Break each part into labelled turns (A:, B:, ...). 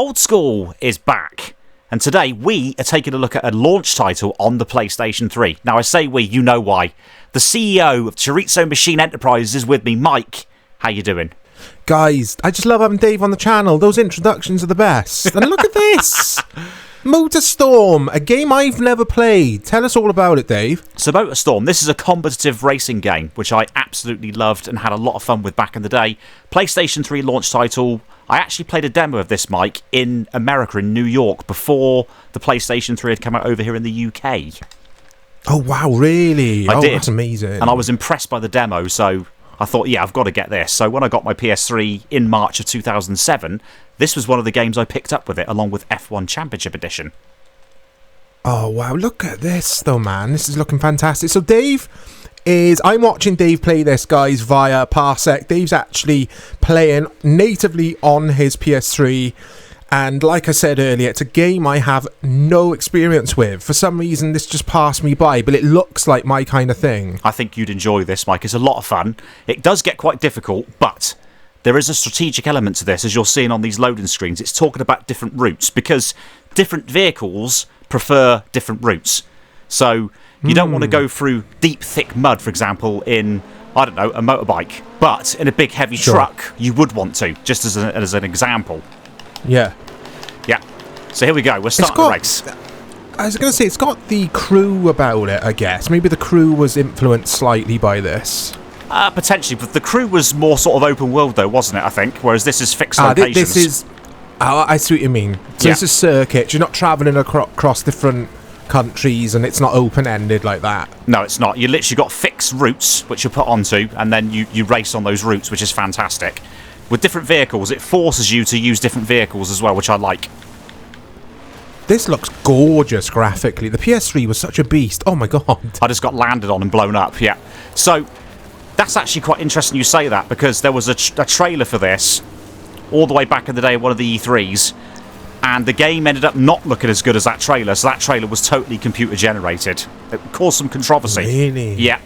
A: Old School is back, and today we are taking a look at a launch title on the PlayStation 3. Now, I say we, you know why. The CEO of Chorizo Machine Enterprises is with me. Mike, how you doing?
B: Guys, I just love having Dave on the channel. Those introductions are the best. And look at this! Motorstorm, a game I've never played. Tell us all about it, Dave.
A: So Motorstorm, this is a competitive racing game, which I absolutely loved and had a lot of fun with back in the day. PlayStation 3 launch title. I actually played a demo of this, Mike, in America, in New York, before the PlayStation 3 had come out over here in the UK.
B: Oh, wow, really?
A: I did.
B: That's amazing.
A: And I was impressed by the demo, so I thought, yeah, I've got to get this. So when I got my PS3 in March of 2007, this was one of the games I picked up with it, along with F1 Championship Edition.
B: Oh, wow, look at this, though, man. This is looking fantastic. So I'm watching Dave play this, guys, via Parsec. Dave's actually playing natively on his PS3. And like I said earlier, it's a game I have no experience with. For some reason, this just passed me by, but it looks like my kind of thing.
A: I think you'd enjoy this, Mike. It's a lot of fun. It does get quite difficult, but there is a strategic element to this, as you're seeing on these loading screens. It's talking about different routes, because different vehicles prefer different routes. So you don't want to go through deep, thick mud, for example, in, I don't know, a motorbike. But in a big, heavy truck, you would want to, just as an example.
B: Yeah.
A: Yeah. So here we go. We're starting the race.
B: I was going to say, it's got the crew about it, I guess. Maybe the crew was influenced slightly by this.
A: Potentially, but the crew was more sort of open world, though, wasn't it, I think? Whereas this is fixed locations.
B: This is... I see what you mean. So This is circuit. You're not travelling across different countries, and it's not open-ended like that.
A: No, it's not. You literally got fixed routes, which you put onto, and then you race on those routes, which is fantastic. With different vehicles, it forces you to use different vehicles as well, which I like.
B: This looks gorgeous graphically. The PS3 was such a beast. Oh my god.
A: I just got landed on and blown up, yeah. So, that's actually quite interesting you say that, because there was a trailer for this all the way back in the day at one of the E3s, and the game ended up not looking as good as that trailer, so that trailer was totally computer generated. It caused some controversy.
B: Really?
A: Yeah.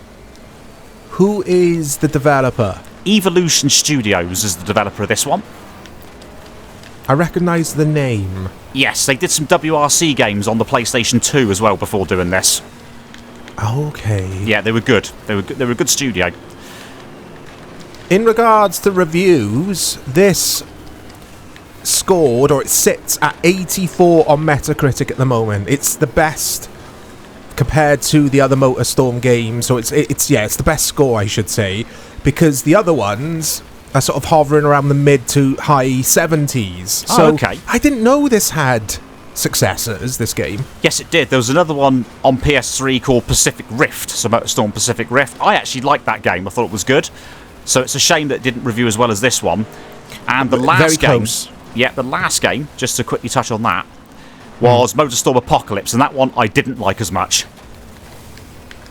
B: Who is the developer?
A: Evolution Studios is the developer of this one.
B: I recognise the name.
A: Yes, they did some WRC games on the PlayStation 2 as well before doing this.
B: Okay.
A: Yeah, they were good. They were a good studio.
B: In regards to reviews, this scored, or it sits at 84 on Metacritic at the moment. It's the best compared to the other Motorstorm games, so it's the best score, I should say, because the other ones are sort of hovering around the mid to high 70s. So
A: okay.
B: I didn't know this had successors, this game.
A: Yes, it did. There was another one on PS3 called Pacific Rift, so Motorstorm Pacific Rift. I actually liked that game. I thought it was good. So it's a shame that it didn't review as well as this one. And the last game... Yeah, the last game, just to quickly touch on that, was Motorstorm Apocalypse, and that one I didn't like as much.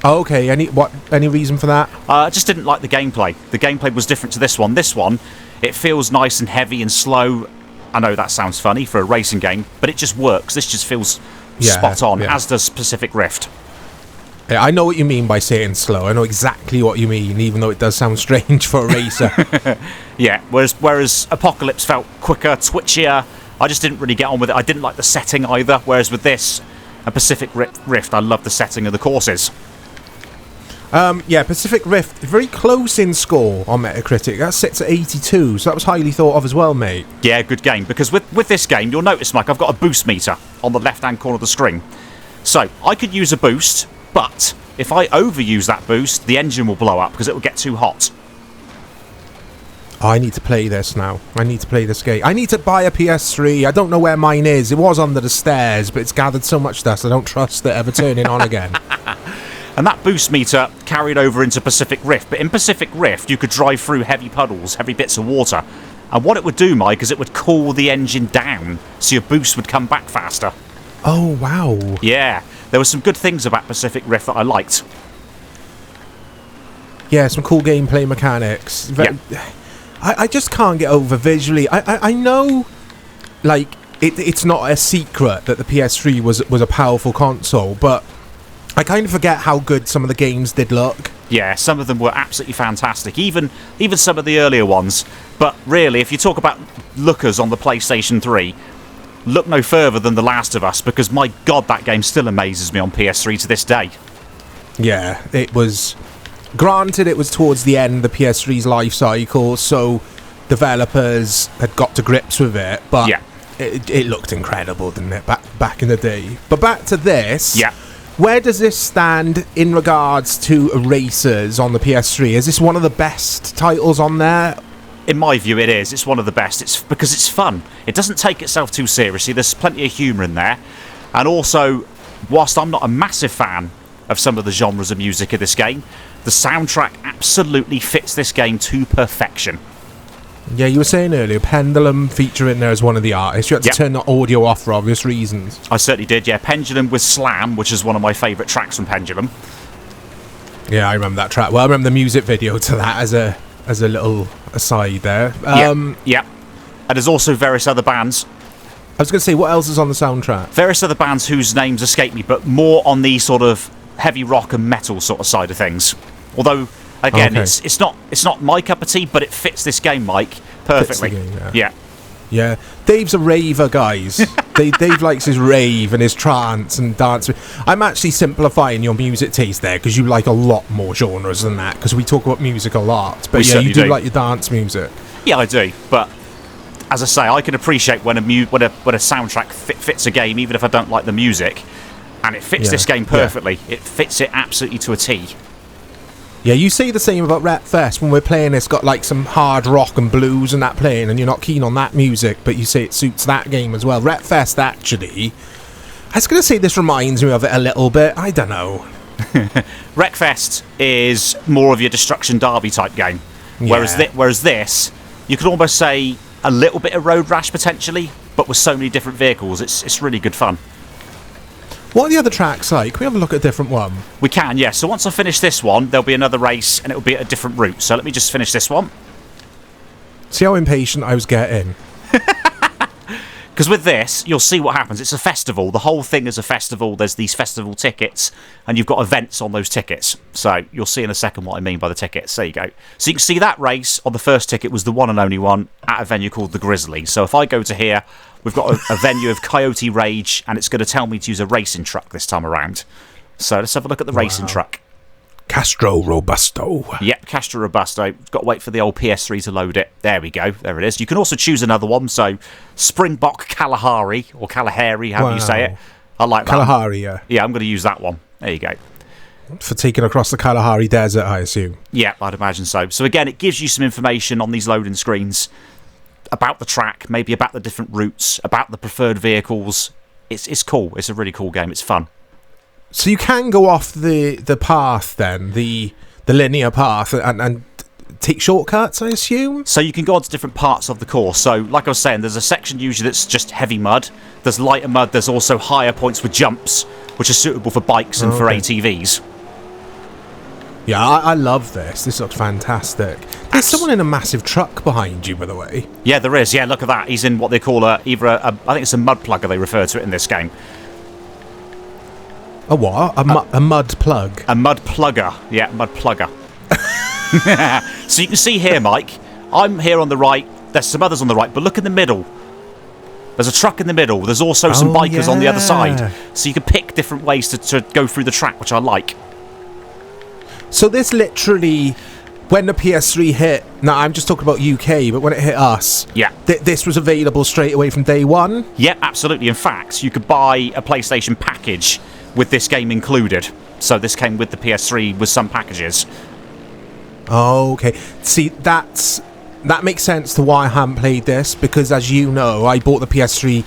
B: Oh, okay. Any reason for that?
A: I just didn't like the gameplay. The gameplay was different to this one. This one, it feels nice and heavy and slow. I know that sounds funny for a racing game, but it just works. This just feels spot on, as does Pacific Rift.
B: Yeah, I know what you mean by saying slow. I know exactly what you mean, even though it does sound strange for a racer.
A: Yeah, whereas Apocalypse felt quicker, twitchier. I just didn't really get on with it. I didn't like the setting either, whereas with this and Pacific Rift, I love the setting of the courses.
B: Yeah, Pacific Rift, very close in score on Metacritic. That sits at 82, so that was highly thought of as well, mate.
A: Yeah, good game, because with this game, you'll notice, Mike, I've got a boost meter on the left-hand corner of the screen. So, I could use a boost, but if I overuse that boost, the engine will blow up because it will get too hot.
B: Oh, I need to play this now. I need to play this game. I need to buy a PS3. I don't know where mine is. It was under the stairs, but it's gathered so much dust I don't trust it ever turning on again.
A: And that boost meter carried over into Pacific Rift. But in Pacific Rift, you could drive through heavy puddles, heavy bits of water. And what it would do, Mike, is it would cool the engine down, so your boost would come back faster.
B: Oh, wow.
A: Yeah, there were some good things about Pacific Rift that I liked.
B: Yeah, some cool gameplay mechanics. I just can't get over visually. I know, like, it's not a secret that the PS3 was a powerful console, but I kind of forget how good some of the games did look.
A: Yeah, some of them were absolutely fantastic, even some of the earlier ones. But really, if you talk about lookers on the PlayStation 3, look no further than The Last of Us, because my God, that game still amazes me on PS3 to this day.
B: Yeah, it was... Granted, it was towards the end of the PS3's life cycle, so developers had got to grips with it, but
A: Yeah.
B: it looked incredible, didn't it, back in the day. But back to this.
A: Yeah.
B: Where does this stand in regards to racers on the PS3? Is this one of the best titles on there?
A: In my view, it is. It's one of the best. It's because it's fun. It doesn't take itself too seriously. There's plenty of humour in there. And also, whilst I'm not a massive fan of some of the genres of music of this game, the soundtrack absolutely fits this game to perfection.
B: Yeah, you were saying earlier, Pendulum featuring there as one of the artists. You had to turn the audio off for obvious reasons.
A: I certainly did, yeah. Pendulum with Slam, which is one of my favourite tracks from Pendulum.
B: Yeah, I remember that track. Well, I remember the music video to that as a little aside there.
A: Yeah. And there's also various other bands.
B: I was going to say, what else is on the soundtrack?
A: Various other bands whose names escape me, but more on the sort of heavy rock and metal sort of side of things. Although, again,
B: Okay.
A: it's not my cup of tea, but it fits this game, Mike, perfectly.
B: Fits the game,
A: Yeah.
B: Yeah, Dave's a raver, guys. Dave likes his rave and his trance and dance. I'm actually simplifying your music taste there because you like a lot more genres than that, because we talk about music a lot. But
A: We
B: yeah, you do
A: certainly do.
B: like your dance music.
A: Yeah, I do, but as I say, I can appreciate when a soundtrack fits a game, even if I don't like the music, and it fits this game perfectly. It fits it absolutely to a T.
B: Yeah, you say the same about Rep Fest when we're playing. It's got like some hard rock and blues and that playing, and you're not keen on that music, but you say it suits that game as well. Rep Fest, actually, I was going to say this reminds me of it a little bit. I don't know.
A: Wreckfest is more of your Destruction Derby type game, whereas this, you could almost say a little bit of Road Rash potentially, but with so many different vehicles, it's really good fun.
B: What are the other tracks like? Can we have a look at a different one?
A: We can, yeah. So once I finish this one, there'll be another race, and it'll be at a different route. So let me just finish this one.
B: See how impatient I was getting?
A: Because with this, you'll see what happens. It's a festival. The whole thing is a festival. There's these festival tickets, and you've got events on those tickets. So you'll see in a second what I mean by the tickets. There you go. So you can see that race on the first ticket was the one and only one at a venue called the Grizzly. So if I go to here, we've got a venue of Coyote Rage, and it's going to tell me to use a racing truck this time around. So let's have a look at the racing truck.
B: Castro Robusto.
A: Yep, Castro Robusto. Got to wait for the old PS3 to load it. There we go. There it is. You can also choose another one. So Springbok Kalahari, or Kalahari, however you say it. I like that.
B: Kalahari, yeah.
A: Yeah, I'm going to use that one. There you go.
B: For taking across the Kalahari Desert, I assume.
A: Yeah, I'd imagine so. So again, it gives you some information on these loading screens about the track, maybe about the different routes, about the preferred vehicles. It's cool. It's a really cool game. It's fun.
B: So you can go off the path then, the linear path, and take shortcuts, I assume?
A: So you can go on to different parts of the course. So, like I was saying, there's a section usually that's just heavy mud. There's lighter mud. There's also higher points with jumps, which are suitable for bikes and for ATVs.
B: Yeah, I love this. This looks fantastic. There's someone in a massive truck behind you, by the way.
A: Yeah, there is. Yeah, look at that. He's in what they call I think it's a mud plugger they refer to it in this game.
B: A what? A mud plug?
A: A mud plugger. Yeah, mud plugger. So you can see here, Mike, I'm here on the right. There's some others on the right, but look in the middle. There's a truck in the middle. There's also some bikers on the other side. So you can pick different ways to go through the track, which I like.
B: So this literally, when the PS3 hit, now I'm just talking about UK, but when it hit us,
A: Yeah.
B: this was available straight away from day one?
A: Yeah, absolutely. In fact, you could buy a PlayStation package with this game included. So this came with the PS3 with some packages.
B: Oh, okay. See, that makes sense to why I haven't played this, because as you know, I bought the PS3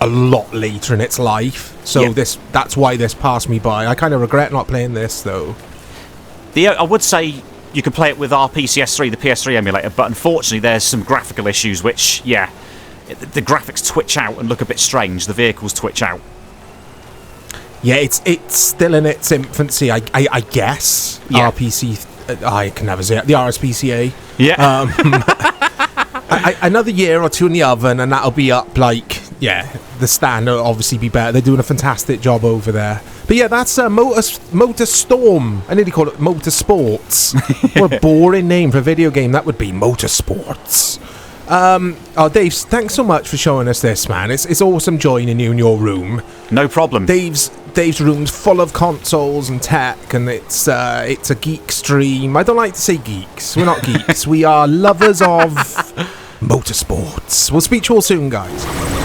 B: a lot later in its life. So that's why this passed me by. I kind of regret not playing this, though.
A: I would say you could play it with our PCS3, the PS3 emulator, but unfortunately there's some graphical issues which, the graphics twitch out and look a bit strange. The vehicles twitch out. Yeah,
B: it's still in its infancy, I guess.
A: Yeah.
B: RPC, I can never say it. The RSPCA.
A: Yeah.
B: Another year or two in the oven, and that'll be up. The standard will obviously be better. They're doing a fantastic job over there. But yeah, that's Motorstorm. I nearly call it Motorsports. What a boring name for a video game that would be, Motorsports. Oh, Dave, thanks so much for showing us this, man. It's awesome joining you in your room.
A: No problem.
B: Dave's room's full of consoles and tech, and it's a geek stream. I don't like to say geeks. We're not geeks. We are lovers of motorsports. We'll speak to you all soon, guys.